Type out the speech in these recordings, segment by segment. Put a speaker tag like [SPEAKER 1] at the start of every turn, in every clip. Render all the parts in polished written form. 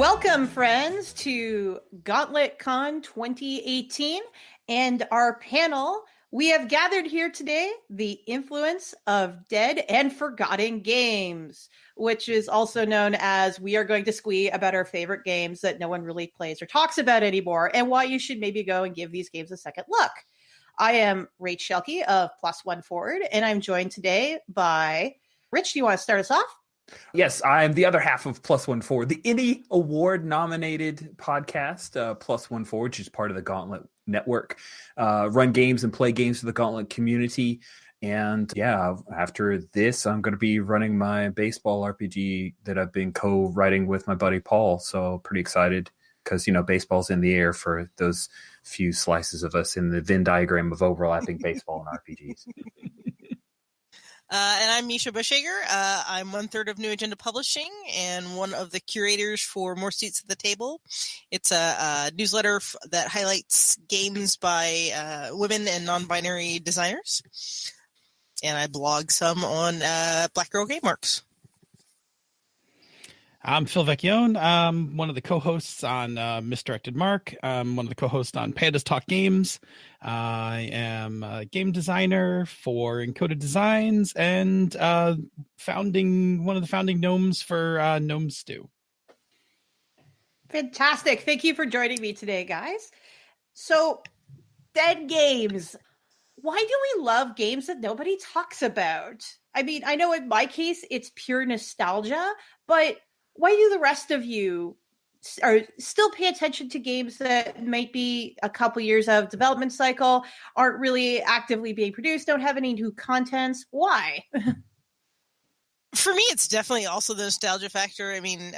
[SPEAKER 1] Welcome, friends, to Gauntlet Con 2018 and our panel. We have gathered here today the influence of dead and forgotten games, which is also known as we are going to squee about our favorite games that no one really plays or talks about anymore, and why you should maybe go and give these games a second look. I am Rach Shelkey of Plus One Forward, and I'm joined today by Rich. Do you want to start us off?
[SPEAKER 2] Yes, I'm the other half of Plus One Forward, the Emmy Award-nominated podcast, Plus One Forward, which is part of the Gauntlet Network. Run games and play games for the Gauntlet community. And yeah, after this, I'm going to be running my baseball RPG that I've been co-writing with my buddy Paul. So pretty excited because, you know, baseball's in the air for those few slices of us in the Venn diagram of overlapping baseball and RPGs.
[SPEAKER 3] And I'm Misha Bushyager. I'm 1/3 of New Agenda Publishing and one of the curators for More Seats at the Table. It's a newsletter that highlights games by women and non-binary designers. And I blog some on Black Girl Game Works.
[SPEAKER 4] I'm Phil Vecchione. I'm one of the co-hosts on Misdirected Mark. I'm one of the co-hosts on Pandas Talk Games. I am a game designer for Encoded Designs and one of the founding gnomes for Gnome Stew.
[SPEAKER 1] Fantastic. Thank you for joining me today, guys. So, dead games. Why do we love games that nobody talks about? I mean, I know in my case, it's pure nostalgia, but why do the rest of you still pay attention to games that might be a couple years of development cycle, aren't really actively being produced, don't have any new contents? Why?
[SPEAKER 3] For me, it's definitely also the nostalgia factor. I mean,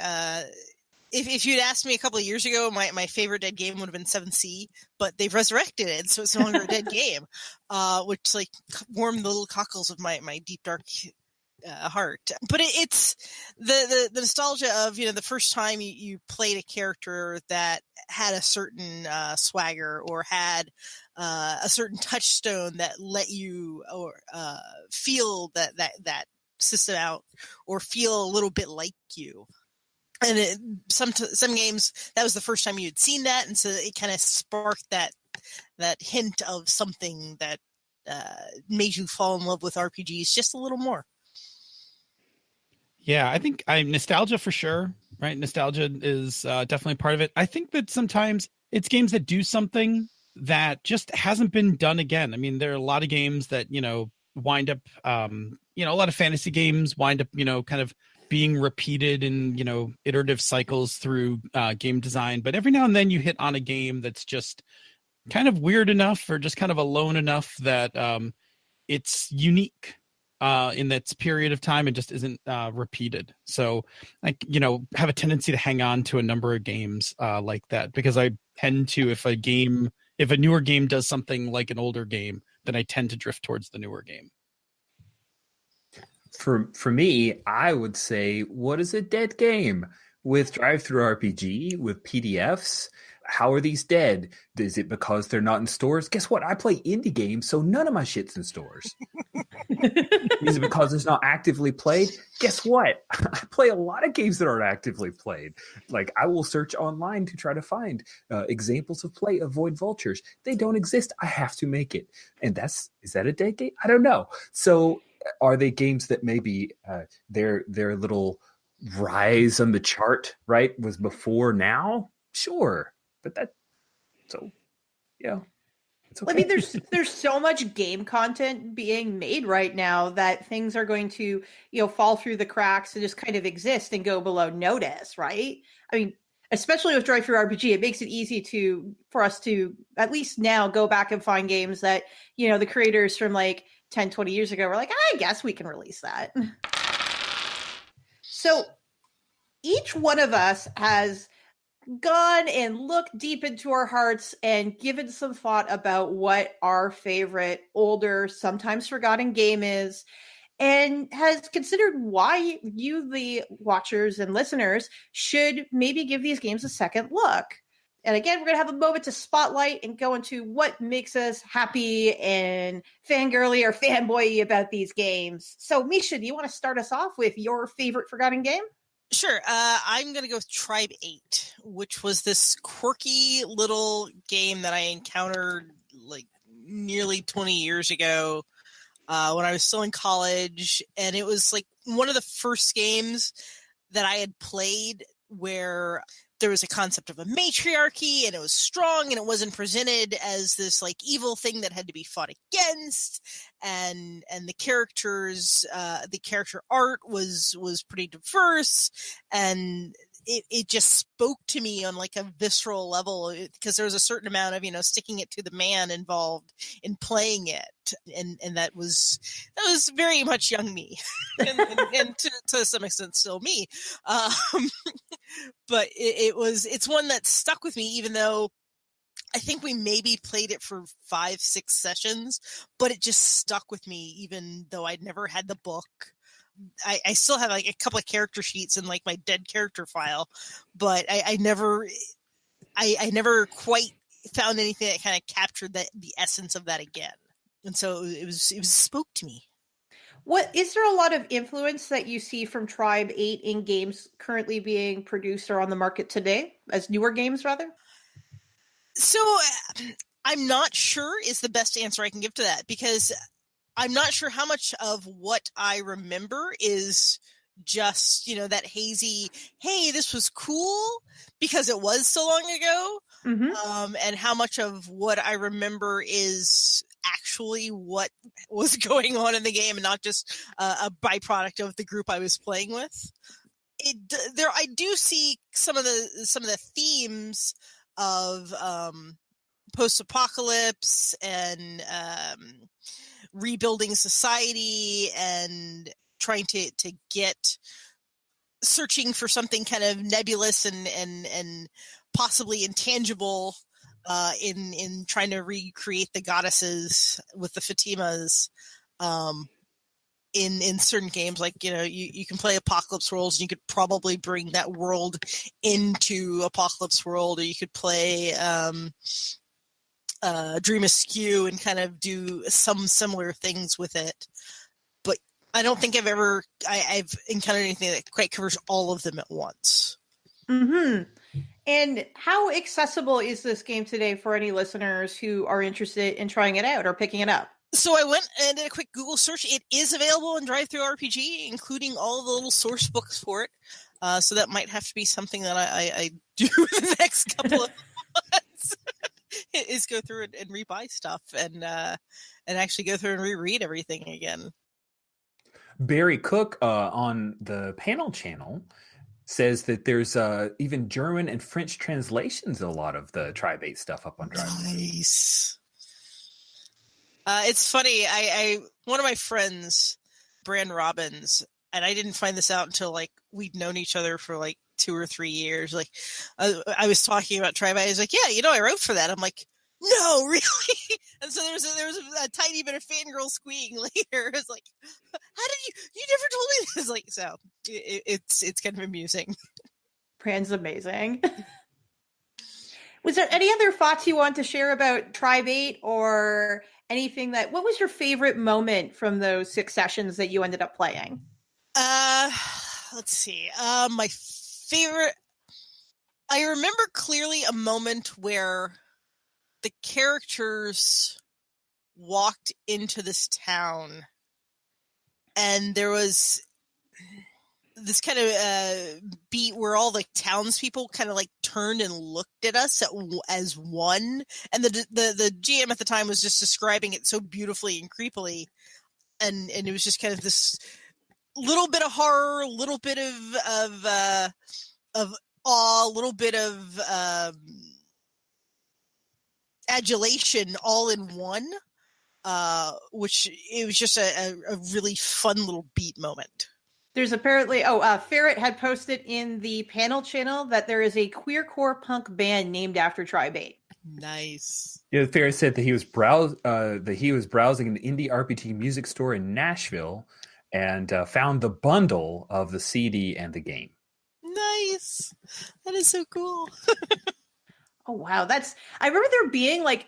[SPEAKER 3] if you'd asked me a couple of years ago, my favorite dead game would have been 7th Sea, but they've resurrected it, so it's no longer a dead game, which like warmed the little cockles of my deep, dark heart. But it's the nostalgia of, you know, the first time you played a character that had a certain swagger or had a certain touchstone that let you or feel that system out or feel a little bit like you. And some games, that was the first time you had seen that, and so it kind of sparked that hint of something that made you fall in love with RPGs just a little more.
[SPEAKER 4] Yeah, I think nostalgia for sure, right? Nostalgia is definitely part of it. I think that sometimes it's games that do something that just hasn't been done again. I mean, there are a lot of games that, you know, wind up, a lot of fantasy games wind up, you know, kind of being repeated in, you know, iterative cycles through game design. But every now and then you hit on a game that's just kind of weird enough or just kind of alone enough that it's unique in that period of time and just isn't repeated. So I, you know, have a tendency to hang on to a number of games like that, because I tend to, if a newer game does something like an older game, then I tend to drift towards the newer game.
[SPEAKER 2] For me, I would say, what is a dead game? With drive-through RPG, with PDFs, how are these dead? Is it because they're not in stores? Guess what? I play indie games, so none of my shit's in stores. Is it because it's not actively played? Guess what? I play a lot of games that aren't actively played. Like, I will search online to try to find examples of play of Void Vultures. They don't exist. I have to make it. And is that a dead game? I don't know. So are they games that maybe their little rise on the chart, right, was before now? Sure. But yeah. It's okay.
[SPEAKER 1] I mean, there's so much game content being made right now that things are going to, you know, fall through the cracks and just kind of exist and go below notice, right? I mean, especially with drive-through RPG, it makes it easy for us to at least now go back and find games that, you know, the creators from like 10, 20 years ago were like, I guess we can release that. So each one of us has gone and looked deep into our hearts and given some thought about what our favorite older, sometimes forgotten game is, and has considered why you, the watchers and listeners, should maybe give these games a second look. And again, we're going to have a moment to spotlight and go into what makes us happy and fangirly or fanboy about these games. So, Misha, do you want to start us off with your favorite forgotten game?
[SPEAKER 3] Sure. I'm going to go with Tribe 8, which was this quirky little game that I encountered like nearly 20 years ago when I was still in college. And it was like one of the first games that I had played where there was a concept of a matriarchy and it was strong and it wasn't presented as this like evil thing that had to be fought against. And the characters, the character art was pretty diverse, and it just spoke to me on like a visceral level because there was a certain amount of, sticking it to the man involved in playing it. And that was very much young me and to some extent still me. But it's one that stuck with me, even though I think we maybe played it for 5-6 sessions, but it just stuck with me, even though I'd never had the book. I still have like a couple of character sheets in like my dead character file, but I never quite found anything that kind of captured the essence of that again. And so it spoke to me.
[SPEAKER 1] What is there a lot of influence that you see from Tribe 8 in games currently being produced or on the market today, as newer games rather?
[SPEAKER 3] So I'm not sure is the best answer I can give to that, because I'm not sure how much of what I remember is just, that hazy, hey, this was cool because it was so long ago.
[SPEAKER 1] Mm-hmm.
[SPEAKER 3] And how much of what I remember is actually what was going on in the game and not just a byproduct of the group I was playing with. I do see some of the themes of post-apocalypse and rebuilding society and trying to get searching for something kind of nebulous and possibly intangible in trying to recreate the goddesses with the Fatimas in certain games. Like, you can play Apocalypse Worlds and you could probably bring that world into Apocalypse World, or you could play Dream Askew and kind of do some similar things with it. But I don't think I've encountered anything that quite covers all of them at once.
[SPEAKER 1] Mm-hmm. And how accessible is this game today for any listeners who are interested in trying it out or picking it up?
[SPEAKER 3] So I went and did a quick Google search. It is available in DriveThruRPG, including all the little source books for it. So that might have to be something that I do the next couple of months. Is go through and rebuy stuff and actually go through and reread everything again.
[SPEAKER 2] Barry Cook on the panel channel says that there's even German and French translations of a lot of the Tribe 8 stuff up on Drive.
[SPEAKER 3] Nice. It's funny. I one of my friends, Brand Robbins, and I didn't find this out until like we'd known each other for like 2 or 3 years. Like I was talking about Tribe. I was like, yeah, I wrote for that. I'm like, no, really? And so there was a tiny bit of fangirl squeeing later. It's like, how did you never told me this? Like, so it's kind of amusing.
[SPEAKER 1] Brand's amazing. Was there any other thoughts you want to share about Tribe 8 or anything what was your favorite moment from those 6 sessions that you ended up playing?
[SPEAKER 3] Let's see. My favorite, I remember clearly a moment where the characters walked into this town and there was this kind of beat where all the townspeople kind of like turned and looked at us as one, and the GM at the time was just describing it so beautifully and creepily, and it was just kind of this little bit of horror, a little bit of awe, a little bit of adulation all in one, which it was just a really fun little beat moment.
[SPEAKER 1] There's apparently, Ferret had posted in the panel channel that there is a queercore punk band named after Tribe 8.
[SPEAKER 3] Nice.
[SPEAKER 2] Yeah, Ferret said that he was browsing an indie RPG music store in Nashville and found the bundle of the CD and the game.
[SPEAKER 3] Nice. That is so cool.
[SPEAKER 1] Oh wow, I remember there being like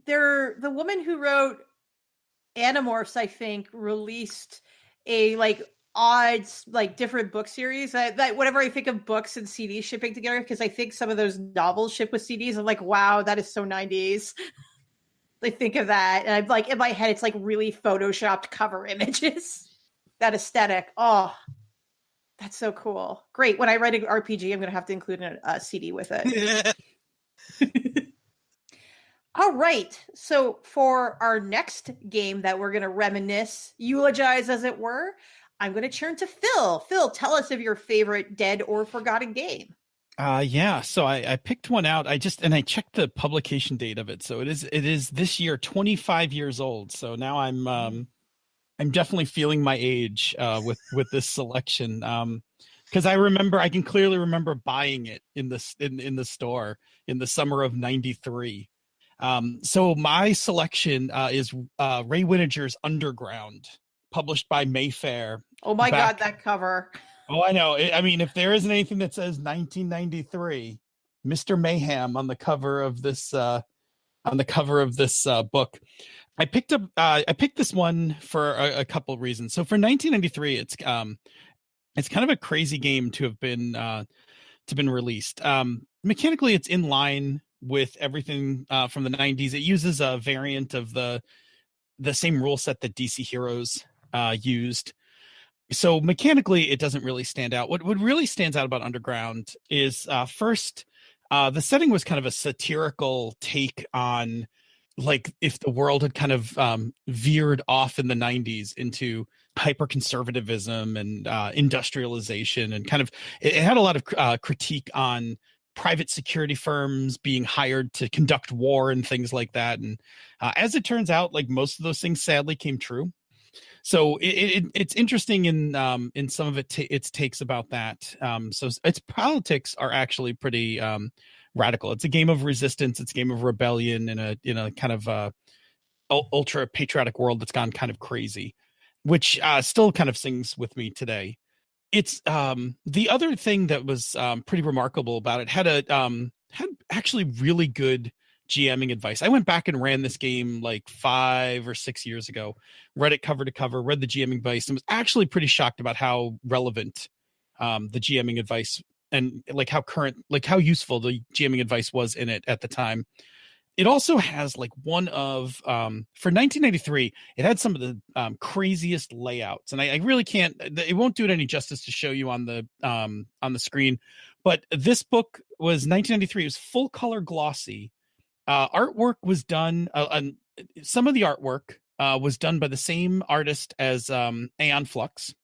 [SPEAKER 1] the woman who wrote Animorphs, I think, released a like odd, like different book series. That whenever I think of books and CDs shipping together, because I think some of those novels ship with CDs, I'm like, wow, that is so 90s. I think of that, and I'm like, in my head, it's like really photoshopped cover images. That aesthetic. Oh, that's so cool. Great. When I write an RPG, I'm going to have to include a CD with it. All right. So for our next game that we're going to reminisce, eulogize, as it were, I'm going to turn to Phil. Phil, tell us of your favorite dead or forgotten game.
[SPEAKER 4] Yeah. So I picked one out. I checked the publication date of it. So it is this year 25 years old. So now I'm definitely feeling my age with this selection. Because I can clearly remember buying it in the store in the summer of '93. So my selection is Ray Winninger's Underground, published by Mayfair.
[SPEAKER 1] Oh my God, that cover.
[SPEAKER 4] Oh, I know. I mean, if there isn't anything that says 1993, Mr. Mayhem on the cover of this book. I picked this one for a couple of reasons. So for 1993, it's kind of a crazy game to have been released. Mechanically, it's in line with everything from the 90s. It uses a variant of the same rule set that DC Heroes used. So mechanically, it doesn't really stand out. What really stands out about Underground is first, the setting was kind of a satirical take on, like, if the world had kind of veered off in the 90s into hyper-conservatism and industrialization, and kind of it had a lot of critique on private security firms being hired to conduct war and things like that. And as it turns out, like, most of those things sadly came true. So it's interesting in some of its takes about that. So its politics are actually pretty radical. It's a game of resistance. It's a game of rebellion in a kind of ultra patriotic world that's gone kind of crazy, which still kind of sings with me today. It's the other thing that was pretty remarkable about it had actually really good GMing advice. I went back and ran this game like 5 or 6 years ago, read it cover to cover, read the GMing advice, and was actually pretty shocked about how relevant the GMing advice and how useful the GMing advice was in it at the time. It also has like one of for 1993, it had some of the craziest layouts, and I really can't. It won't do it any justice to show you on the screen. But this book was 1993. It was full color glossy. Artwork was done. Some of the artwork was done by the same artist as Aeon Flux.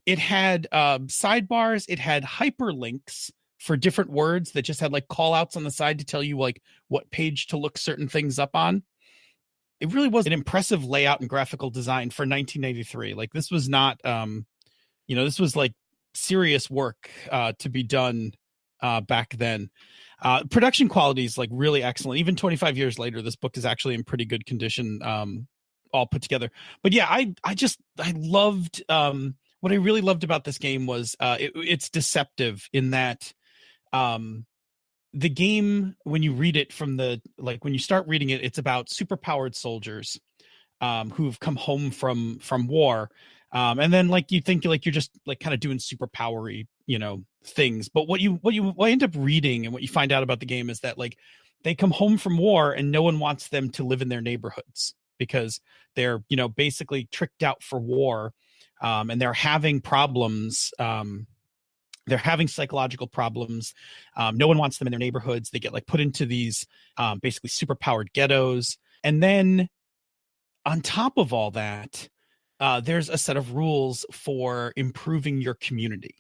[SPEAKER 4] It had sidebars. It had hyperlinks for different words that just had like call outs on the side to tell you like what page to look certain things up on. It really was an impressive layout and graphical design for 1993. Like, this was not, this was like serious work to be done back then. Production quality is like really excellent. Even 25 years later, this book is actually in pretty good condition, all put together. But yeah, I loved, what I really loved about this game was it's deceptive in that the game, when you read it when you start reading it, it's about superpowered soldiers who've come home from war. And then like you think like you're just like kind of doing superpowery, things. But what you end up reading and what you find out about the game is that like they come home from war and no one wants them to live in their neighborhoods because they're, basically tricked out for war. And they're having problems. They're having psychological problems. No one wants them in their neighborhoods. They get like put into these basically superpowered ghettos. And then on top of all that, there's a set of rules for improving your community.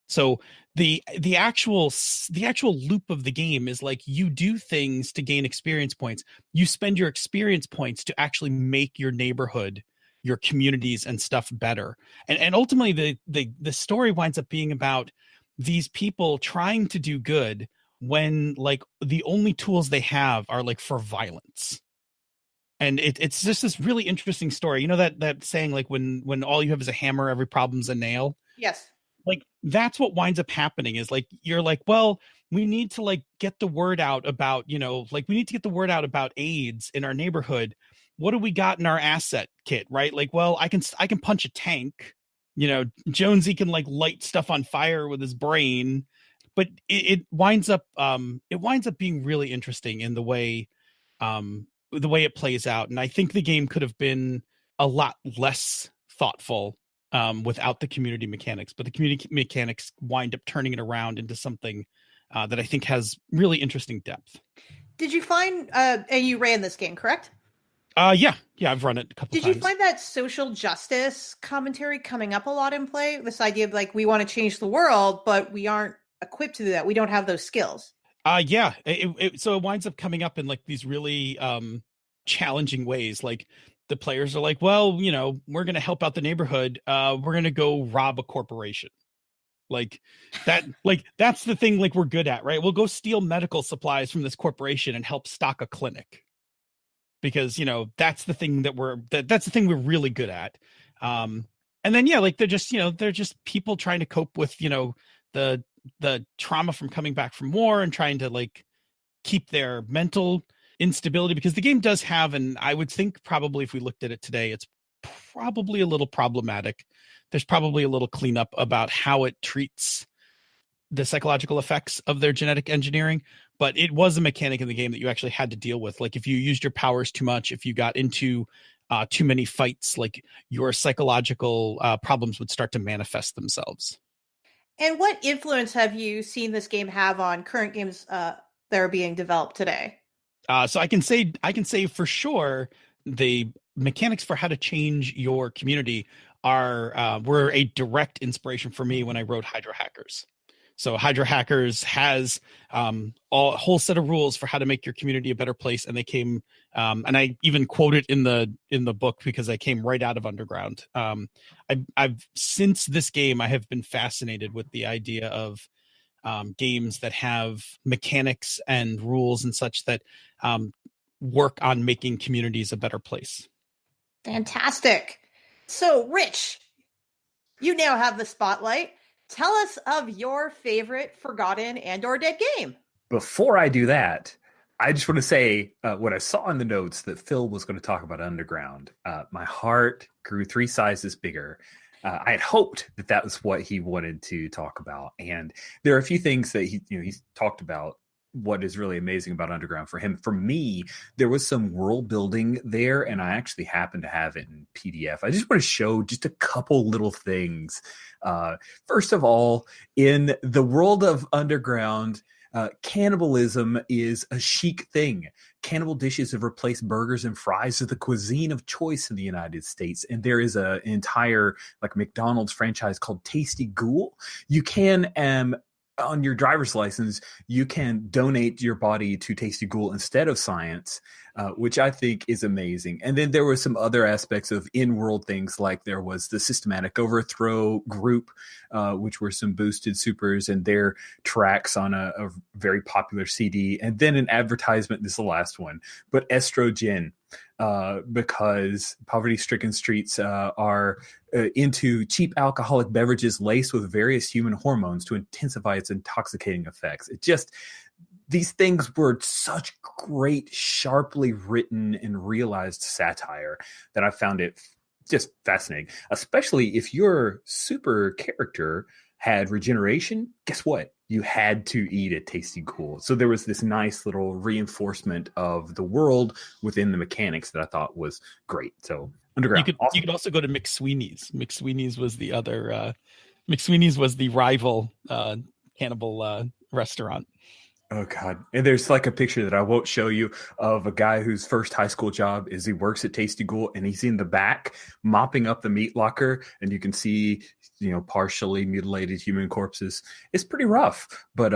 [SPEAKER 4] So the actual loop of the game is like you do things to gain experience points. You spend your experience points to actually make your neighborhood, your communities and stuff better. And ultimately the story winds up being about these people trying to do good when like the only tools they have are like for violence. And it's just this really interesting story. That saying, like when all you have is a hammer, every problem's a nail.
[SPEAKER 1] Yes.
[SPEAKER 4] Like that's what winds up happening is like, you're like, well, we need to like get the word out about, we need to get the word out about AIDS in our neighborhood. What do we got in our asset kit, right? Like, well, I can punch a tank. Jonesy can like light stuff on fire with his brain, but it winds up being really interesting in the way it plays out. And I think the game could have been a lot less thoughtful without the community mechanics, but the community mechanics wind up turning it around into something that I think has really interesting depth.
[SPEAKER 1] Did you find, and you ran this game, correct?
[SPEAKER 4] Yeah, I've run it a couple times.
[SPEAKER 1] Did you find that social justice commentary coming up a lot in play? This idea of like, we want to change the world, but we aren't equipped to do that. We don't have those skills.
[SPEAKER 4] Yeah. So it winds up coming up in like these really challenging ways. Like the players are like, well, we're going to help out the neighborhood. We're going to go rob a corporation. Like that, that's the thing like we're good at, right? We'll go steal medical supplies from this corporation and help stock a clinic. Because, that's the thing that's the thing we're really good at. And then, yeah, like they're just people trying to cope with, the trauma from coming back from war and trying to like keep their mental instability, because the game does have, and I would think probably if we looked at it today, it's probably a little problematic. There's probably a little cleanup about how it treats the psychological effects of their genetic engineering, but it was a mechanic in the game that you actually had to deal with. Like if you used your powers too much, if you got into too many fights, like your psychological problems would start to manifest themselves.
[SPEAKER 1] And what influence have you seen this game have on current games that are being developed today?
[SPEAKER 4] So I can say for sure the mechanics for how to change your community were a direct inspiration for me when I wrote Hydra Hackers. So Hydra Hackers has a whole set of rules for how to make your community a better place, and they came, and I even quote it in the book because I came right out of Underground. I've since this game I have been fascinated with the idea of games that have mechanics and rules and such that work on making communities a better place.
[SPEAKER 1] Fantastic. So, Rich, you now have the spotlight. Tell us of your favorite forgotten and or dead game.
[SPEAKER 2] Before I do that, I just want to say what I saw in the notes that Phil was going to talk about Underground. My heart grew 3 sizes bigger. I had hoped that was what he wanted to talk about. And there are a few things that he's talked about. What is really amazing about Underground for him. For me, there was some world building there, and I actually happen to have it in PDF. I just want to show just a couple little things. First of all, in the world of Underground, cannibalism is a chic thing. Cannibal dishes have replaced burgers and fries as the cuisine of choice in the United States. And there is an entire like McDonald's franchise called Tasty Ghoul. You can on your driver's license, you can donate your body to Tasty Ghoul instead of science, which I think is amazing. And then there were some other aspects of in-world things, like there was the Systematic Overthrow group, which were some boosted supers and their tracks on a very popular CD. And then an advertisement, this is the last one, but Estrogen, because poverty-stricken streets are into cheap alcoholic beverages laced with various human hormones to intensify its intoxicating effects. These things were such great, sharply written and realized satire that I found it just fascinating, especially if your super character had regeneration. Guess what? You had to eat a Tasty Ghoul. So there was this nice little reinforcement of the world within the mechanics that I thought was great. So Underground.
[SPEAKER 4] You could also go to McSweeney's. McSweeney's was the other. McSweeney's was the rival cannibal restaurant.
[SPEAKER 2] Oh God. And there's like a picture that I won't show you of a guy whose first high school job is he works at Tasty Ghoul, and he's in the back mopping up the meat locker, and you can see, partially mutilated human corpses. It's pretty rough, but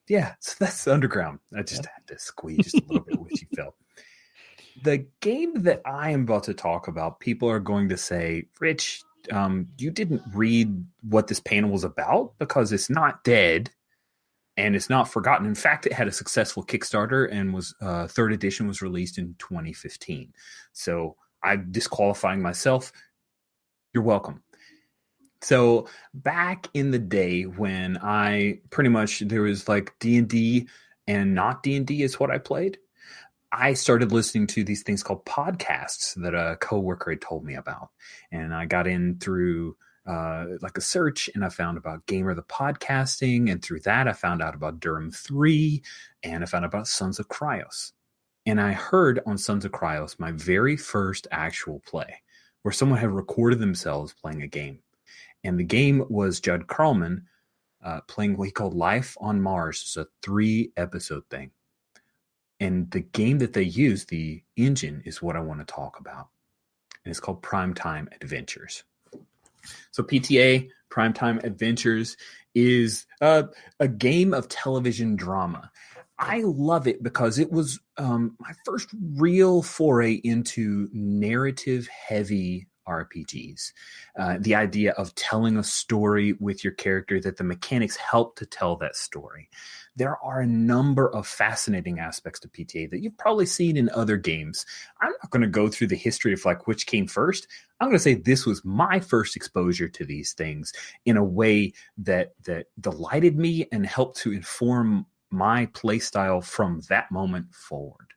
[SPEAKER 2] yeah, so that's Underground. I just had to squeeze just a little bit with you, Phil. The game that I am about to talk about, people are going to say, Rich, you didn't read what this panel was about, because it's not dead. And it's not forgotten. In fact, it had a successful Kickstarter and was third edition was released in 2015. So I'm disqualifying myself. You're welcome. So back in the day when there was like D&D and not D&D is what I played, I started listening to these things called podcasts that a coworker had told me about. And I got in through like a search, and I found about Gamer the Podcasting, and through that I found out about Durham 3, and I found out about Sons of Kryos. And I heard on Sons of Kryos my very first actual play, where someone had recorded themselves playing a game. And the game was Judd Karlman playing what he called Life on Mars. It's a 3-episode thing. And the game that they use, the engine, is what I want to talk about. And it's called Primetime Adventures. So PTA, Primetime Adventures, is a game of television drama. I love it because it was my first real foray into narrative-heavy RPGs. The idea of telling a story with your character, that the mechanics help to tell that story. There are a number of fascinating aspects to PTA that you've probably seen in other games. I'm not going to go through the history of like which came first. I'm going to say this was my first exposure to these things in a way that delighted me and helped to inform my play style from that moment forward.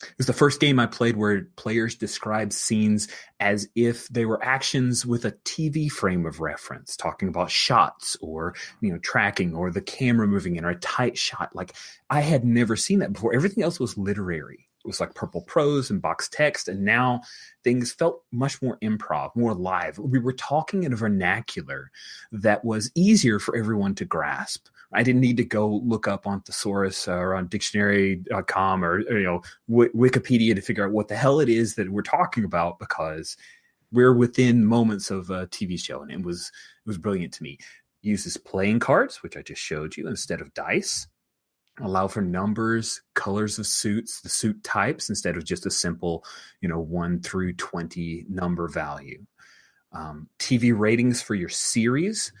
[SPEAKER 2] It was the first game I played where players described scenes as if they were actions with a TV frame of reference, talking about shots or, tracking or the camera moving in or a tight shot. Like, I had never seen that before. Everything else was literary. It was like purple prose and box text. And now things felt much more improv, more live. We were talking in a vernacular that was easier for everyone to grasp. I didn't need to go look up on Thesaurus or on dictionary.com or Wikipedia to figure out what the hell it is that we're talking about, because we're within moments of a TV show, and it was brilliant to me. It uses playing cards, which I just showed you, instead of dice. Allow for numbers, colors of suits, the suit types, instead of just a simple 1 through 20 number value. TV ratings for your series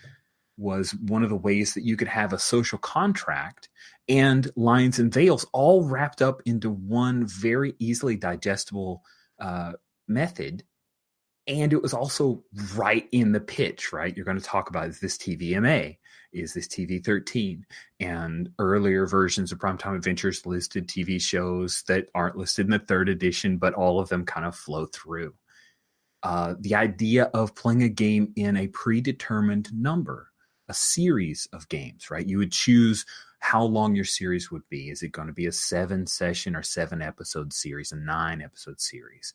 [SPEAKER 2] was one of the ways that you could have a social contract and lines and veils all wrapped up into one very easily digestible method. And it was also right in the pitch, right? You're going to talk about, is this TVMA? Is this TV-13? And earlier versions of Primetime Adventures listed TV shows that aren't listed in the 3rd edition, but all of them kind of flow through. The idea of playing a game in a predetermined number, a series of games, right? You would choose how long your series would be. Is it going to be a 7-session or 7-episode series, a 9-episode series?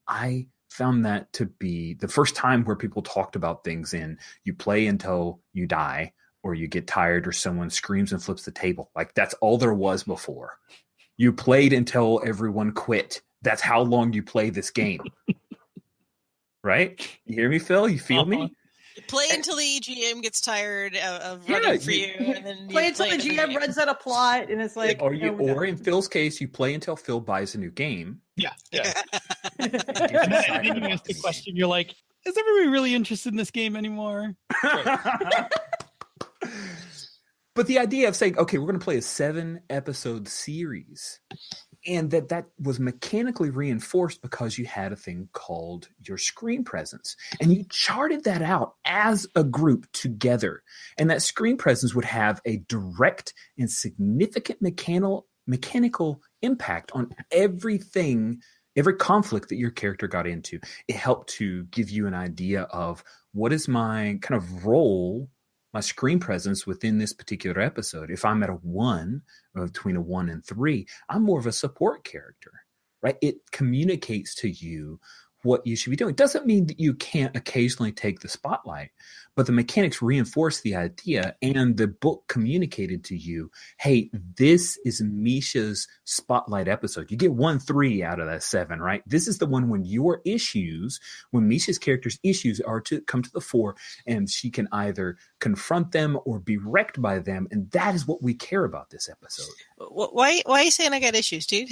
[SPEAKER 2] I found that to be the first time where people talked about things in you play until you die, or you get tired, or someone screams and flips the table. Like, that's all there was before. You played until everyone quit. That's how long you play this game. Right? You hear me, Phil? You feel me?
[SPEAKER 3] Play until the GM gets tired of running for you, and then
[SPEAKER 1] play until the GM runs out of plot, and it's like,
[SPEAKER 2] or in Phil's case, you play until Phil buys a new game.
[SPEAKER 4] Yeah. And then you ask the question, you're like, is everybody really interested in this game anymore?
[SPEAKER 2] But the idea of saying, okay, we're going to play a 7-episode series, and that was mechanically reinforced because you had a thing called your screen presence, and you charted that out as a group together. And that screen presence would have a direct and significant mechanical impact on everything, every conflict that your character got into. It helped to give you an idea of what is my kind of role, my screen presence within this particular episode. If I'm at a 1, or between a 1 and 3, I'm more of a support character, right? It communicates to you what you should be doing. It doesn't mean that you can't occasionally take the spotlight, but the mechanics reinforce the idea, and the book communicated to you, hey, this is Misha's spotlight episode. You get 1-3 out of that 7, right? This is the one when Misha's character's issues are to come to the fore, and she can either confront them or be wrecked by them. And that is what we care about this episode.
[SPEAKER 3] Why are you saying I got issues, dude?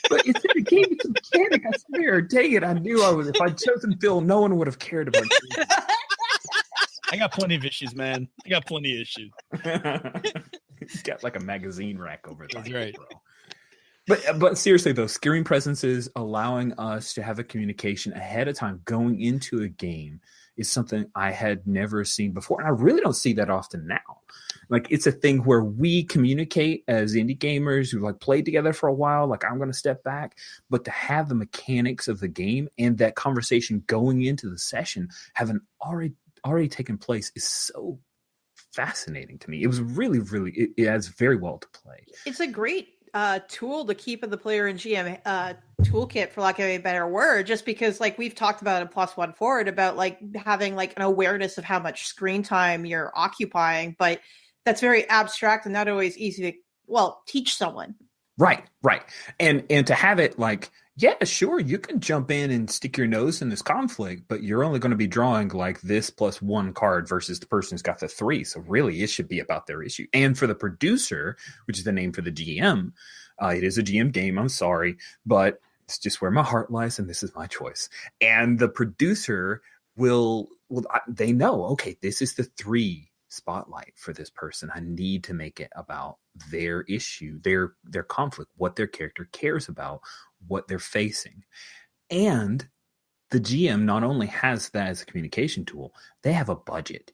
[SPEAKER 2] But it's in a game, it's a mechanic, I swear. Dang it, I knew if I'd chosen Phil, no one would have cared about you.
[SPEAKER 4] I got plenty of issues, man. I got plenty of issues.
[SPEAKER 2] He's got like a magazine rack over there.
[SPEAKER 4] That's right.
[SPEAKER 2] Bro. But seriously, though, screen presences allowing us to have a communication ahead of time going into a game is something I had never seen before. And I really don't see that often now. Like, it's a thing where we communicate as indie gamers who like played together for a while. Like, I'm going to step back, but to have the mechanics of the game and that conversation going into the session having already taken place is so fascinating to me. It was really, really, it adds very well to play.
[SPEAKER 1] It's a great tool to keep in the player and GM toolkit, for lack of a better word, just because like we've talked about in Plus One Forward about like having like an awareness of how much screen time you're occupying, but that's very abstract and not always easy to teach someone.
[SPEAKER 2] Right. And to have it like, yeah, sure, you can jump in and stick your nose in this conflict, but you're only going to be drawing like this plus one card versus the person who's got the 3. So really, it should be about their issue. And for the producer, which is the name for the GM, it is a GM game. I'm sorry, but it's just where my heart lies, and this is my choice. And the producer they know, okay, this is the 3 spotlight for this person. I need to make it about their issue, their conflict, what their character cares about, what they're facing. And the GM not only has that as a communication tool, they have a budget,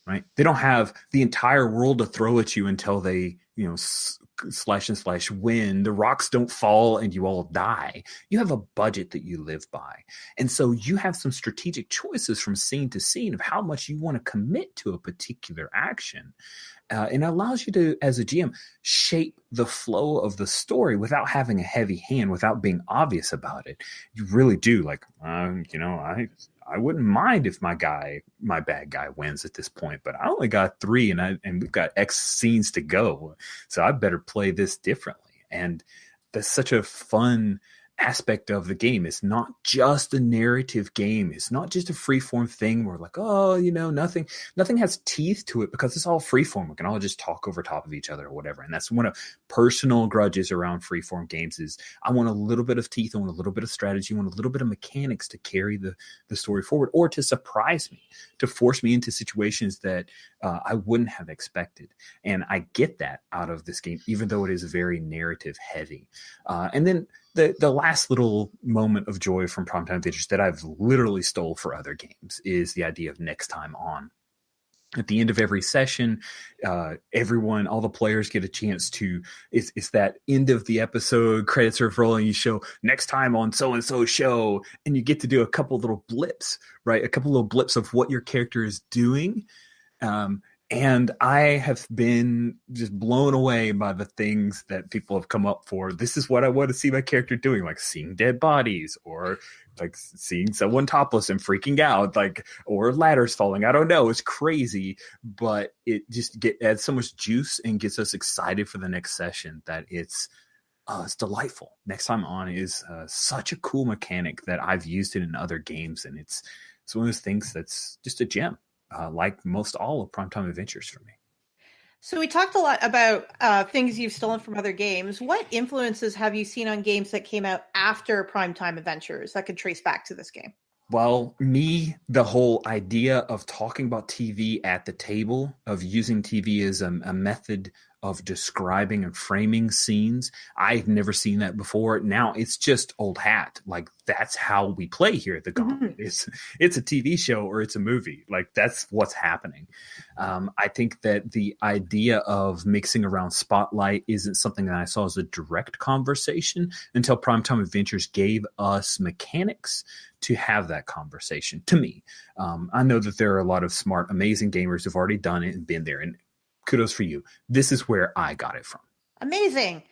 [SPEAKER 2] right? They don't have the entire world to throw at you until they, slash win. The rocks don't fall and you all die. You have a budget that you live by. And so you have some strategic choices from scene to scene of how much you want to commit to a particular action. And it allows you to, as a GM, shape the flow of the story without having a heavy hand, without being obvious about it. You really do. Like, I wouldn't mind if my bad guy wins at this point, but I only got 3 and we've got X scenes to go. So I better play this differently. And that's such a fun aspect of the game. It's not just a narrative game. It's not just a freeform thing where like, nothing has teeth to it because it's all freeform. We can all just talk over top of each other or whatever. And that's one of personal grudges around freeform games is I want a little bit of teeth. I want a little bit of strategy. I want a little bit of mechanics to carry the story forward or to surprise me, to force me into situations that I wouldn't have expected. And I get that out of this game, even though it is very narrative heavy. And then the last little moment of joy from Primetime Adventures that I've literally stole for other games is the idea of next time on. At the end of every session, all the players get a chance to, it's that end of the episode, credits are rolling, you show next time on so-and-so show, and you get to do a couple little blips, right? A couple little blips of what your character is doing. And I have been just blown away by the things that people have come up for. This is what I want to see my character doing, like seeing dead bodies or like seeing someone topless and freaking out, like, or ladders falling. I don't know. It's crazy, but it just adds so much juice and gets us excited for the next session that it's delightful. Next time on is such a cool mechanic that I've used it in other games. And it's one of those things that's just a gem. Like most all of Primetime Adventures for me.
[SPEAKER 1] So we talked a lot about things you've stolen from other games. What influences have you seen on games that came out after Primetime Adventures that could trace back to this game?
[SPEAKER 2] Well, the whole idea of talking about TV at the table, of using TV as a method of describing and framing scenes. I've never seen that before. Now it's just old hat. Like that's how we play here at the Gauntlet. Mm-hmm. It's a TV show or it's a movie. Like that's what's happening. I think that the idea of mixing around Spotlight isn't something that I saw as a direct conversation until Primetime Adventures gave us mechanics to have that conversation. To me, I know that there are a lot of smart, amazing gamers who've already done it and been there, and kudos for you. This is where I got it from.
[SPEAKER 1] Amazing.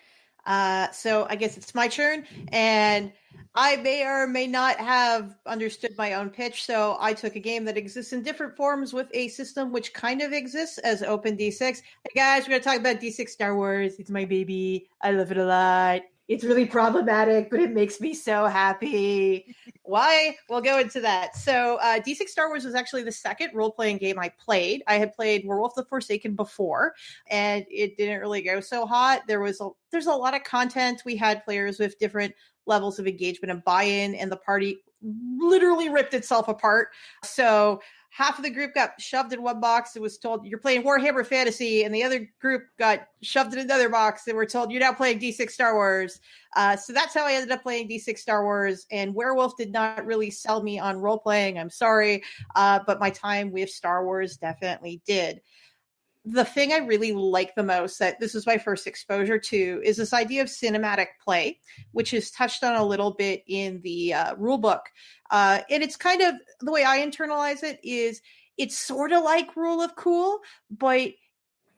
[SPEAKER 1] So I guess it's my turn, and I may or may not have understood my own pitch. So I took a game that exists in different forms with a system which kind of exists as Open D6. Hey guys, we're going to talk about D6 Star Wars. It's my baby. I love it a lot. It's really problematic, but it makes me so happy. Why? We'll go into that. So D6 Star Wars was actually the second role-playing game I played. I had played Werewolf the Forsaken before, and it didn't really go so hot. There's a lot of content. We had players with different levels of engagement and buy-in, and the party literally ripped itself apart. So half of the group got shoved in one box and was told, you're playing Warhammer Fantasy, and the other group got shoved in another box and were told, you're now playing D6 Star Wars. So that's how I ended up playing D6 Star Wars, and Werewolf did not really sell me on role-playing. I'm sorry, but my time with Star Wars definitely did. the thing I really like the most, that this is my first exposure to, is this idea of cinematic play, which is touched on a little bit in the rule book. And it's kind of, the way I internalize it is, it's sort of like Rule of Cool, but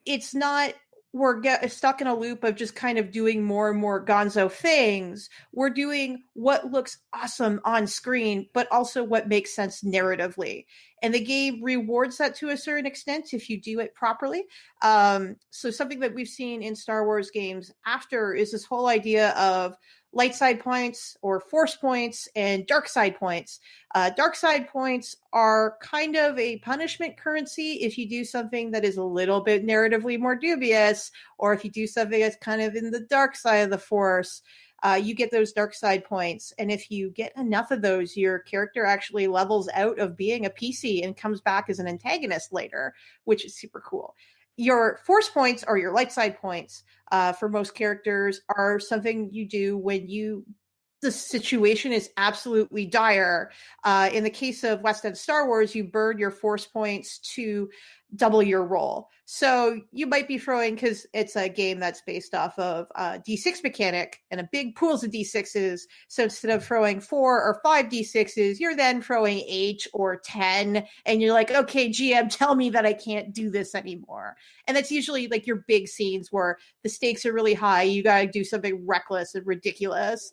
[SPEAKER 1] it's not, we're stuck in a loop of just kind of doing more and more gonzo things. We're doing what looks awesome on screen, but also what makes sense narratively. And the game rewards that to a certain extent if you do it properly. So something that we've seen in Star Wars games after is this whole idea of light side points or force points and dark side points. Dark side points are kind of a punishment currency if you do something that is a little bit narratively more dubious, or if you do something that's kind of in the dark side of the force. You get those dark side points. And if you get enough of those, your character actually levels out of being a PC and comes back as an antagonist later, which is super cool. Your force points, or your light side points, for most characters, are something you do when the situation is absolutely dire. In the case of West End Star Wars, you burn your force points to double your roll. So you might be throwing, because it's a game that's based off of D6 mechanic and a big pools of D6s. So instead of throwing 4 or 5 D6s, you're then throwing 8 or 10. And you're like, okay, GM, tell me that I can't do this anymore. And that's usually like your big scenes where the stakes are really high. You got to do something reckless and ridiculous.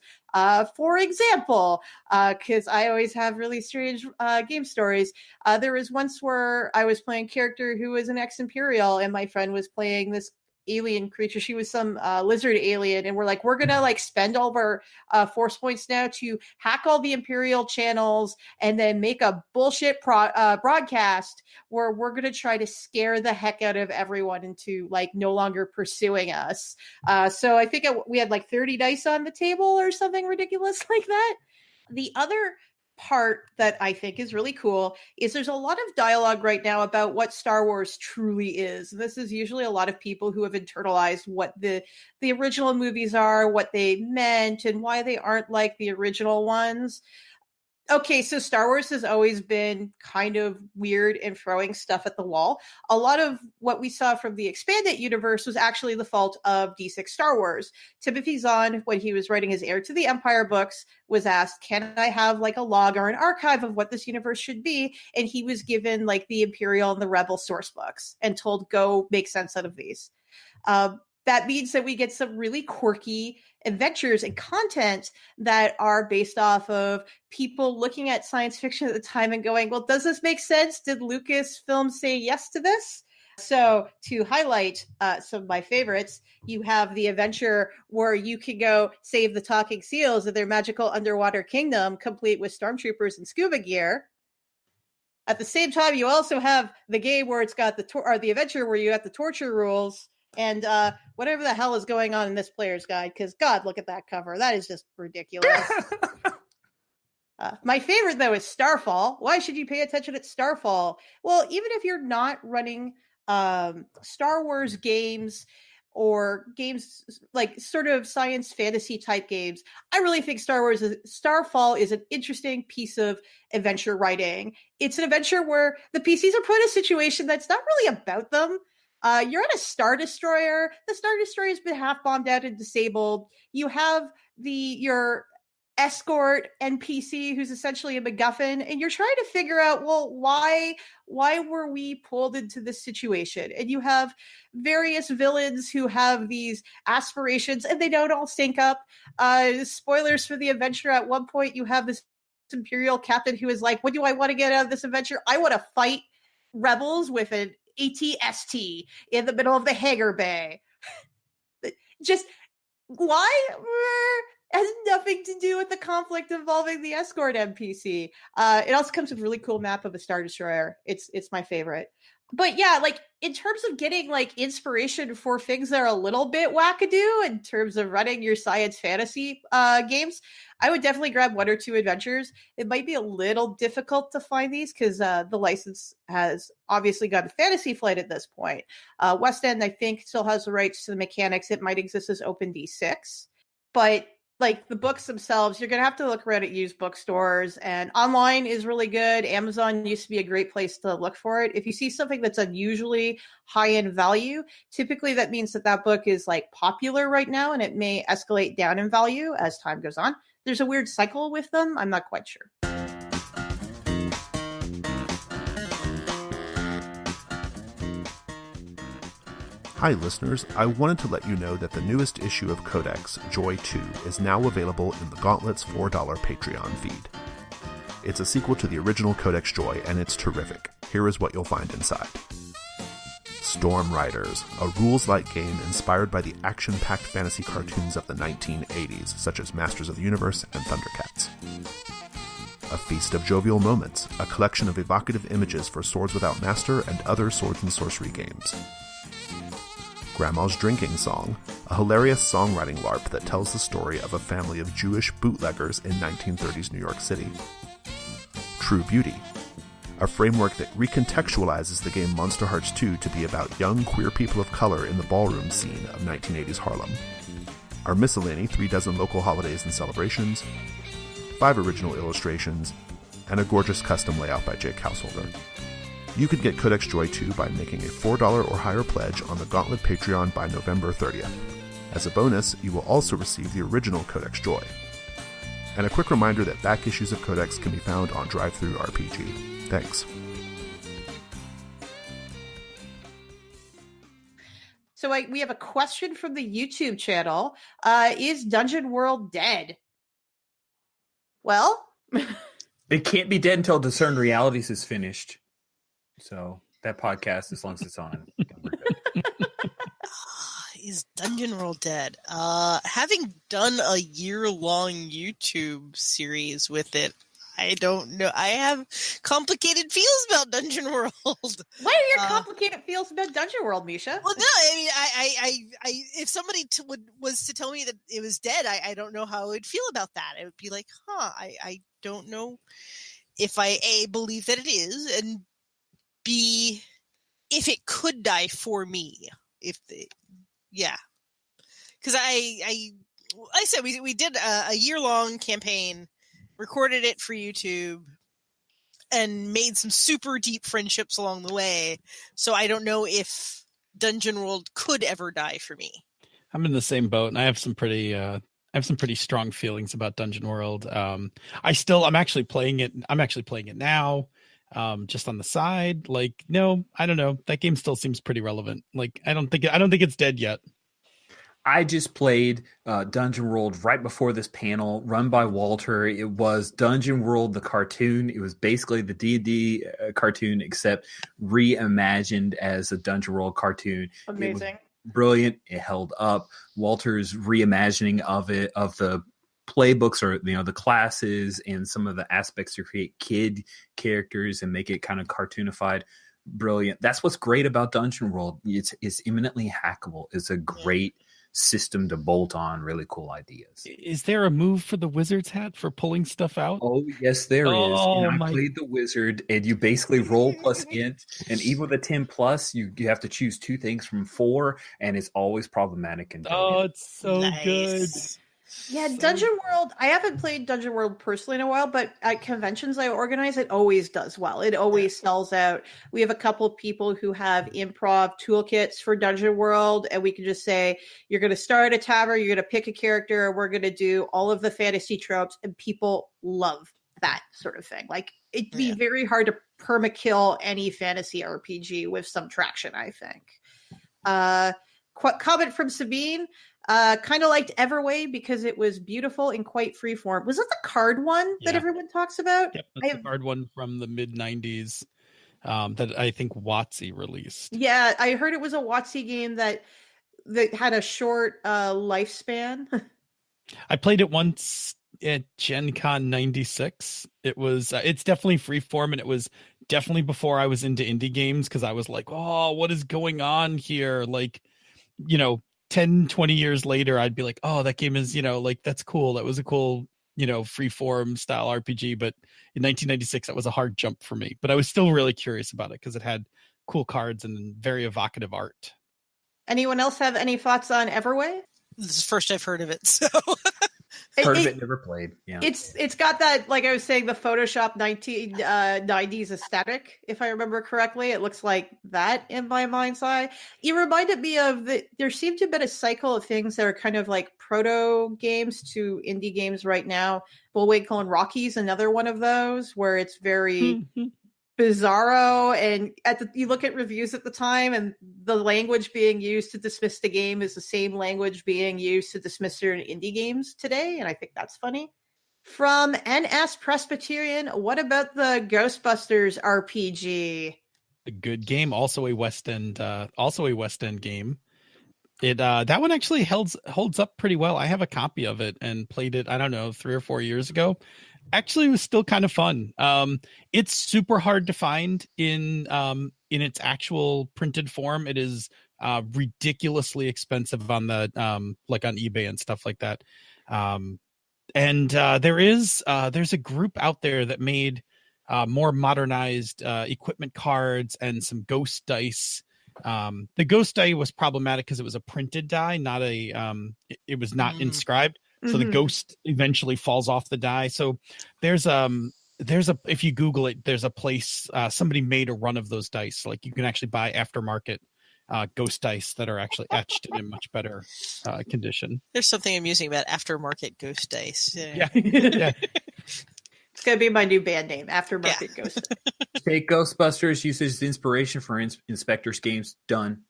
[SPEAKER 1] For example, because I always have really strange game stories. There was once where I was playing a character who was an ex-Imperial, and my friend was playing this alien creature. She was some lizard alien, and we're like, we're gonna like spend all of our force points now to hack all the Imperial channels and then make a bullshit broadcast where we're gonna try to scare the heck out of everyone into like no longer pursuing us. So I think we had like 30 dice on the table or something ridiculous like that. The other part that I think is really cool is there's a lot of dialogue right now about what Star Wars truly is. This is usually a lot of people who have internalized what the original movies are, what they meant, and why they aren't like the original ones. Okay, so Star Wars has always been kind of weird and throwing stuff at the wall. A lot of what we saw from the expanded universe was actually the fault of D6 Star Wars. Timothy Zahn, when he was writing his Heir to the Empire books, was asked, can I have like a log or an archive of what this universe should be? And he was given like the Imperial and the Rebel source books and told, go make sense out of these. That means that we get some really quirky adventures and content that are based off of people looking at science fiction at the time and going, well, does this make sense? Did Lucasfilm say yes to this? So to highlight some of my favorites, you have the adventure where you can go save the talking seals of their magical underwater kingdom, complete with stormtroopers and scuba gear. At the same time, you also have the game where it's got the adventure where you have the torture rules and whatever the hell is going on in this player's guide, because God, look at that cover. That is just ridiculous. My favorite, though, is Starfall. Why should you pay attention at Starfall? Well, even if you're not running Star Wars games or games like sort of science fantasy type games, I really think Starfall is an interesting piece of adventure writing. It's an adventure where the PCs are put in a situation that's not really about them. You're on a Star Destroyer. The Star Destroyer has been half bombed out and disabled. You have your escort NPC who's essentially a MacGuffin, and you're trying to figure out, well, why were we pulled into this situation? And you have various villains who have these aspirations, and they don't all sync up. Spoilers for the adventure. At one point, you have this Imperial captain who is like, what do I want to get out of this adventure? I want to fight rebels with an ATST in the middle of the Hangar Bay. Just why? Has nothing to do with the conflict involving the escort NPC. It also comes with a really cool map of a Star Destroyer. It's my favorite. But yeah, like in terms of getting like inspiration for things that are a little bit wackadoo in terms of running your science fantasy games, I would definitely grab 1 or 2 adventures. It might be a little difficult to find these because the license has obviously gone to Fantasy Flight at this point. West End, I think, still has the rights to the mechanics. It might exist as Open D6. But like the books themselves, you're going to have to look around at used bookstores, and online is really good. Amazon used to be a great place to look for it. If you see something that's unusually high in value, typically that means that book is like popular right now, and it may escalate down in value as time goes on. There's a weird cycle with them. I'm not quite sure.
[SPEAKER 5] Hi listeners, I wanted to let you know that the newest issue of Codex, Joy 2, is now available in the Gauntlet's $4 Patreon feed. It's a sequel to the original Codex Joy, and it's terrific. Here is what you'll find inside. Storm Riders, a rules-light game inspired by the action-packed fantasy cartoons of the 1980s, such as Masters of the Universe and Thundercats. A Feast of Jovial Moments, a collection of evocative images for Swords Without Master and other swords and sorcery games. Grandma's Drinking Song, a hilarious songwriting LARP that tells the story of a family of Jewish bootleggers in 1930s New York City. True Beauty, a framework that recontextualizes the game Monster Hearts 2 to be about young queer people of color in the ballroom scene of 1980s Harlem. Our miscellany, 36 local holidays and celebrations, 5 original illustrations, and a gorgeous custom layout by Jake Householder. You could get Codex Joy 2 by making a $4 or higher pledge on the Gauntlet Patreon by November 30th. As a bonus, you will also receive the original Codex Joy. And a quick reminder that back issues of Codex can be found on DriveThruRPG. Thanks.
[SPEAKER 1] So we have a question from the YouTube channel. Is Dungeon World dead? Well,
[SPEAKER 2] it can't be dead until Discerned Realities is finished. So that podcast, as long as it's on.
[SPEAKER 3] Is Dungeon World dead? Having done a year-long YouTube series with it, I don't know. I have complicated feels about Dungeon World.
[SPEAKER 1] What are your complicated feels about Dungeon World, Misha?
[SPEAKER 3] Well, no, I mean, I if somebody was to tell me that it was dead, I don't know how I would feel about that. It would be like, I don't know if I believe that it is, and B, if it could die for me. Because I said we did a year-long campaign, recorded it for YouTube, and made some super deep friendships along the way. So I don't know if Dungeon World could ever die for me.
[SPEAKER 4] I'm in the same boat, and I have some pretty strong feelings about Dungeon World. I'm actually playing it. I'm actually playing it now. Just on the side. Like, no, I don't know. That game still seems pretty relevant. Like, I don't think it's dead yet.
[SPEAKER 2] I just played Dungeon World right before this panel, run by Walter. It was Dungeon World, the cartoon. It was basically the D&D cartoon, except reimagined as a Dungeon World cartoon.
[SPEAKER 1] Amazing.
[SPEAKER 2] Brilliant. It held up. Walter's reimagining of the playbooks, or the classes and some of the aspects to create kid characters and make it kind of cartoonified. Brilliant. That's what's great about Dungeon World. It's imminently hackable. It's a great system to bolt on really cool ideas.
[SPEAKER 4] Is there a move for the wizard's hat for pulling stuff out?
[SPEAKER 2] Oh yes, there is. And I played the wizard, and you basically roll plus int, and even with a 10+, you have to choose 2 things from 4, and it's always problematic. And
[SPEAKER 4] it's so good.
[SPEAKER 1] Yeah, Dungeon World, I haven't played Dungeon World personally in a while, but at conventions I organize, it always does well. It always sells out. We have a couple of people who have improv toolkits for Dungeon World, and we can just say, you're going to start a tavern, you're going to pick a character, we're going to do all of the fantasy tropes, and people love that sort of thing. Like, it'd be very hard to permakill any fantasy RPG with some traction, I think. Comment from Sabine. Kind of liked Everway because it was beautiful and quite freeform. Was it the card one that everyone talks about?
[SPEAKER 4] Yep, that's the card one from the mid-90s that I think WotC released.
[SPEAKER 1] Yeah, I heard it was a WotC game that had a short lifespan.
[SPEAKER 4] I played it once at Gen Con 96. It was it's definitely freeform, and it was definitely before I was into indie games, because I was like, oh, what is going on here? Like, 10, 20 years later, I'd be like, oh, that game is, that's cool. That was a cool, free-form style RPG. But in 1996, that was a hard jump for me. But I was still really curious about it because it had cool cards and very evocative art.
[SPEAKER 1] Anyone else have any thoughts on Everway?
[SPEAKER 3] This is the first I've heard of it, so...
[SPEAKER 2] Heard of it, never played. Yeah,
[SPEAKER 1] it's got that, like I was saying, the Photoshop 1990s aesthetic. If I remember correctly, it looks like that in my mind's eye. It reminded me of there seemed to have been a cycle of things that are kind of like proto games to indie games right now. Bullwinkle and Rocky's another one of those where it's very bizarro, and you look at reviews at the time, and the language being used to dismiss the game is the same language being used to dismiss certain indie games today, and I think that's funny. From NS Presbyterian, what about the Ghostbusters RPG?
[SPEAKER 4] A good game, also a West End game. It that one actually holds up pretty well. I have a copy of it and played it, I don't know, 3 or 4 years ago. Actually, it was still kind of fun. It's super hard to find in its actual printed form. It is ridiculously expensive on the like on eBay and stuff like that. And there's a group out there that made more modernized equipment cards and some ghost dice. The ghost die was problematic because it was a printed die, not it was not inscribed. So the ghost eventually falls off the die. So there's if you Google it, there's a place, somebody made a run of those dice. Like you can actually buy aftermarket ghost dice that are actually etched in a much better condition.
[SPEAKER 3] There's something amusing about aftermarket ghost dice.
[SPEAKER 4] Yeah.
[SPEAKER 1] It's going to be my new band name, Aftermarket Ghost.
[SPEAKER 2] Take Ghostbusters, use as inspiration for Inspector's games. Done.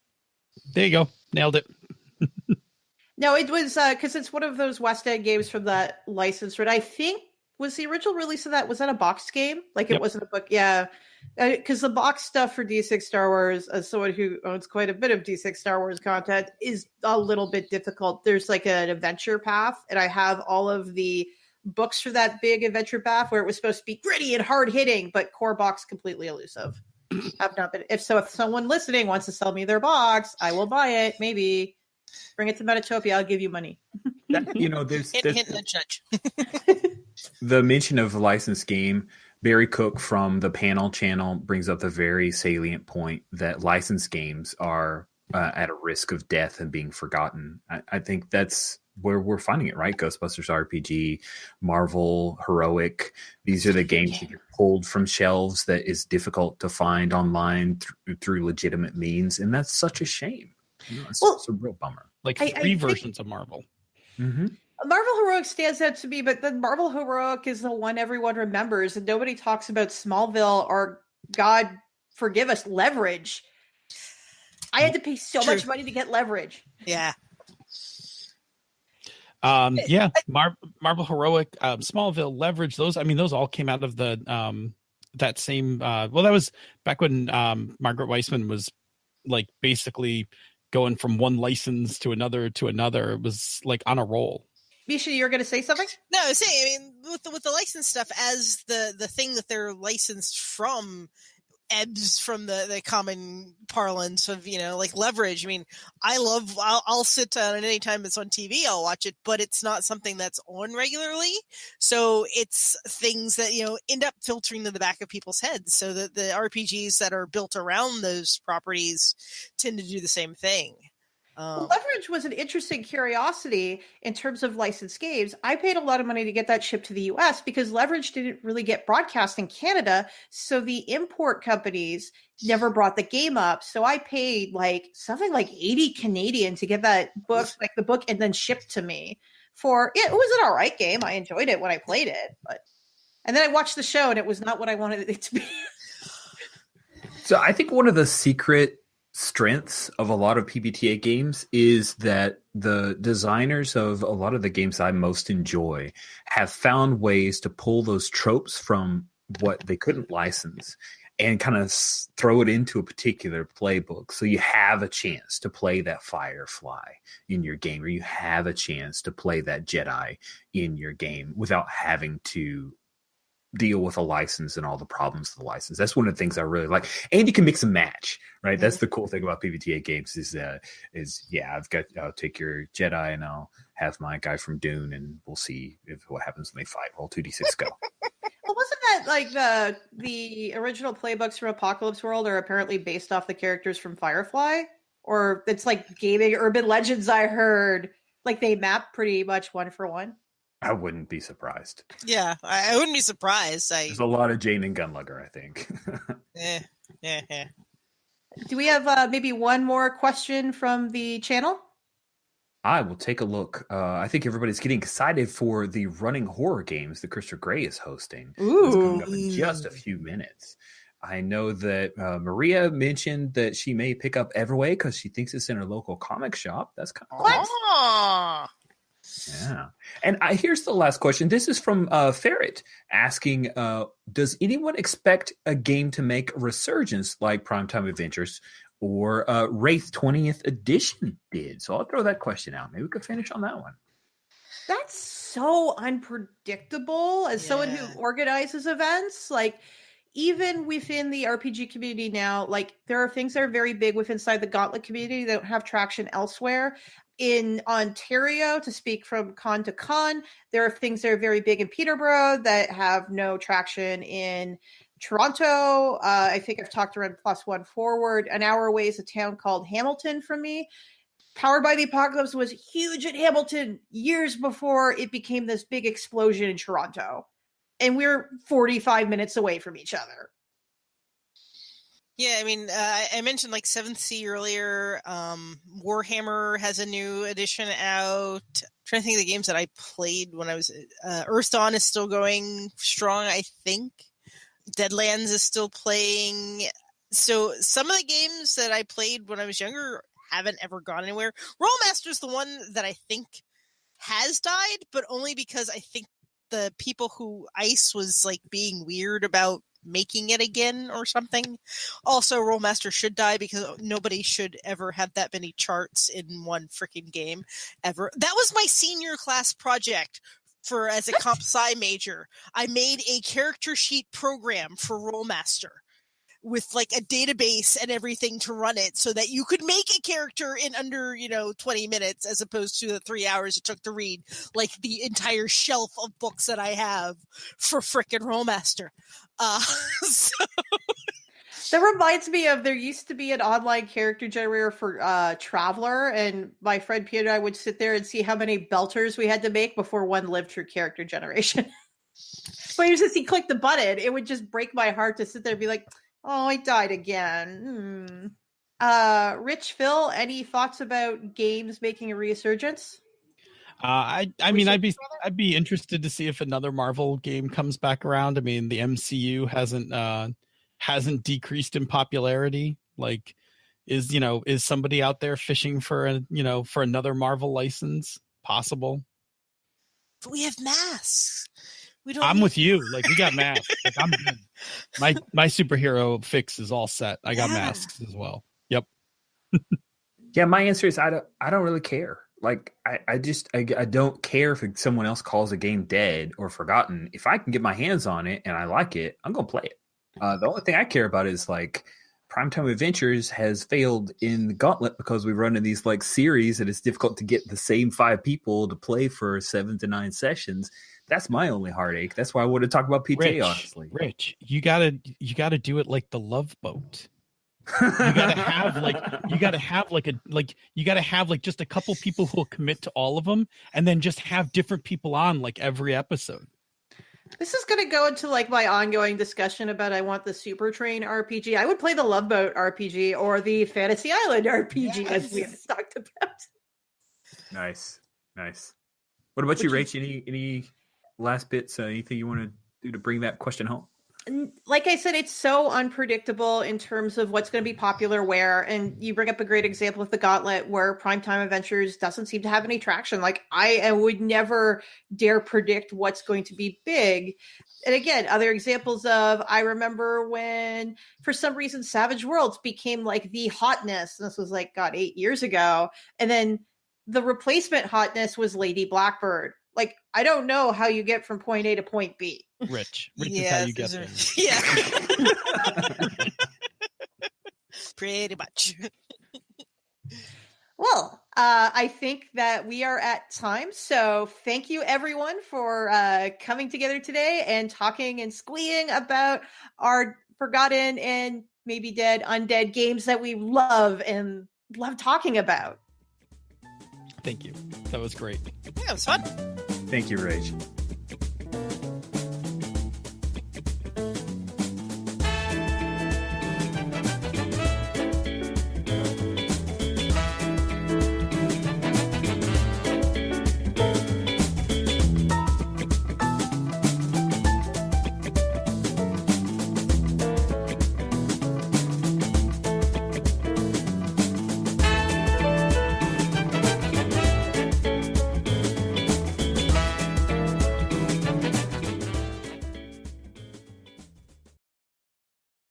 [SPEAKER 4] There you go. Nailed it.
[SPEAKER 1] No, it was because it's one of those West End games from that license. Right? I think was the original release of that. Was that a boxed game? Like it wasn't a book. Yeah, because the box stuff for D6 Star Wars, as someone who owns quite a bit of D6 Star Wars content, is a little bit difficult. There's like an adventure path, and I have all of the books for that big adventure path where it was supposed to be gritty and hard hitting, but core box completely elusive. I've not been. If someone listening wants to sell me their box, I will buy it. Maybe. Bring it to Metatopia. I'll give you money.
[SPEAKER 2] There's
[SPEAKER 3] hint and judge.
[SPEAKER 2] The mention of a licensed game. Barry Cook from the Panel channel brings up the very salient point that licensed games are at a risk of death and being forgotten. I think that's where we're finding it, right? Ghostbusters RPG, Marvel Heroic. These are the games that get pulled from shelves that is difficult to find online through legitimate means, and that's such a shame. It's a real bummer.
[SPEAKER 4] Like three versions of Marvel.
[SPEAKER 2] Mm-hmm.
[SPEAKER 1] Marvel Heroic stands out to me, but the Marvel Heroic is the one everyone remembers, and nobody talks about Smallville or, God forgive us, Leverage. I had to pay so much money to get Leverage.
[SPEAKER 3] Yeah.
[SPEAKER 4] Marvel Heroic, Smallville, Leverage, those all came out of the that same that was back when Margaret Weissman was like basically going from one license to another. It was like on a roll.
[SPEAKER 1] Misha, you're going to say something?
[SPEAKER 3] No, with the license stuff, as the thing that they're licensed from ebbs from the common parlance of, like Leverage. I'll sit down and anytime it's on TV, I'll watch it, but it's not something that's on regularly. So it's things that, end up filtering to the back of people's heads. So that the RPGs that are built around those properties tend to do the same thing.
[SPEAKER 1] Leverage was an interesting curiosity in terms of licensed games. I paid a lot of money to get that shipped to the US because Leverage didn't really get broadcast in Canada. So the import companies never brought the game up. So I paid something like 80 Canadian to get that book, the book, and then shipped to me. It was an all right game. I enjoyed it when I played it, and then I watched the show and it was not what I wanted it to be.
[SPEAKER 2] So I think one of the secret strengths of a lot of PBTA games is that the designers of a lot of the games I most enjoy have found ways to pull those tropes from what they couldn't license and kind of throw it into a particular playbook. So you have a chance to play that Firefly in your game, or you have a chance to play that Jedi in your game without having to deal with a license and all the problems of the license. That's one of the things I really like. And you can mix and match, right? That's the cool thing about PBTA games I'll take your Jedi and I'll have my guy from Dune and we'll see what happens when they fight. Roll 2d6, go.
[SPEAKER 1] Well, wasn't that like the original playbooks from Apocalypse World are apparently based off the characters from Firefly? Or it's like gaming urban legends I heard. Like they map pretty much one for one.
[SPEAKER 2] I wouldn't be surprised.
[SPEAKER 3] Yeah, I wouldn't be surprised.
[SPEAKER 2] There's a lot of Jane and Gunlugger, I think.
[SPEAKER 3] Yeah.
[SPEAKER 1] Do we have maybe one more question from the channel?
[SPEAKER 2] I will take a look. I think everybody's getting excited for the running horror games that Christopher Gray is hosting. It's coming up in just a few minutes. I know that Maria mentioned that she may pick up Everway because she thinks it's in her local comic shop. That's kind of
[SPEAKER 3] Aww.
[SPEAKER 2] Yeah. And here's the last question. This is from Ferret asking, does anyone expect a game to make a resurgence like Primetime Adventures or Wraith 20th Edition did? So I'll throw that question out. Maybe we could finish on that one.
[SPEAKER 1] That's so unpredictable as someone who organizes events. Like, even within the RPG community now, like, there are things that are very big inside the Gauntlet community that don't have traction elsewhere. In Ontario, to speak from con to con, there are things that are very big in Peterborough that have no traction in Toronto. I think I've talked around +1 forward. An hour away is a town called Hamilton from me. Powered by the Apocalypse was huge at Hamilton years before it became this big explosion in Toronto. And we're 45 minutes away from each other.
[SPEAKER 3] Yeah, I mean, I mentioned like 7th Sea earlier. Warhammer has a new edition out. I'm trying to think of the games that I played when I was... Earth Dawn is still going strong, I think. Deadlands is still playing. So some of the games that I played when I was younger haven't ever gone anywhere. Rollmaster's the one that I think has died, but only because I think the people who ICE was like being weird about making it again or something. Also, Rollmaster should die because nobody should ever have that many charts in one freaking game ever. That was my senior class project as a comp sci major. I made a character sheet program for Rollmaster with like a database and everything to run it so that you could make a character in under, 20 minutes as opposed to the 3 hours it took to read like the entire shelf of books that I have for frickin' Rollmaster.
[SPEAKER 1] That reminds me of, there used to be an online character generator for Traveler, and my friend Peter and I would sit there and see how many belters we had to make before one lived through character generation. But just as he clicked the button, it would just break my heart to sit there and be like, oh, I died again. Rich, Phil, any thoughts about games making a resurgence?
[SPEAKER 4] I mean, I'd be interested to see if another Marvel game comes back around. I mean, the MCU hasn't decreased in popularity. Like, is somebody out there fishing for for another Marvel license possible?
[SPEAKER 3] But we have masks.
[SPEAKER 4] I'm with you. Like, we got masks. Like, I'm good. My superhero fix is all set. I got masks as well. Yep.
[SPEAKER 2] Yeah, my answer is I don't really care. Like, I don't care if someone else calls a game dead or forgotten. If I can get my hands on it and I like it, I'm gonna play it. The only thing I care about is like Primetime Adventures has failed in the Gauntlet because we run in these like series and it's difficult to get the same 5 people to play for 7 to 9 sessions. That's my only heartache. That's why I want to talk about PJ, honestly.
[SPEAKER 4] Rich, you gotta do it like the Love Boat. You gotta have just a couple people who will commit to all of them, and then just have different people on like every episode.
[SPEAKER 1] This is going to go into like my ongoing discussion about I want the Super Train RPG. I would play the Love Boat RPG or the Fantasy Island RPG, as we have talked about.
[SPEAKER 2] Nice. What about you, Rach? Any last bits? Anything you want to do to bring that question home?
[SPEAKER 1] Like I said, it's so unpredictable in terms of what's going to be popular where, and you bring up a great example with the Gauntlet where Primetime Adventures doesn't seem to have any traction. Like, I would never dare predict what's going to be big. And again, other examples of, I remember when, for some reason, Savage Worlds became like the hotness. And this was like, 8 years ago. And then the replacement hotness was Lady Blackbird. Like, I don't know how you get from point A to point B.
[SPEAKER 4] Rich is how you get there.
[SPEAKER 3] Yeah. Pretty much.
[SPEAKER 1] Well, I think that we are at time. So thank you, everyone, for coming together today and talking and squeeing about our forgotten and maybe dead, undead games that we love and love talking about.
[SPEAKER 4] Thank you. That was great.
[SPEAKER 3] Yeah, it was fun.
[SPEAKER 2] Thank you, Rach.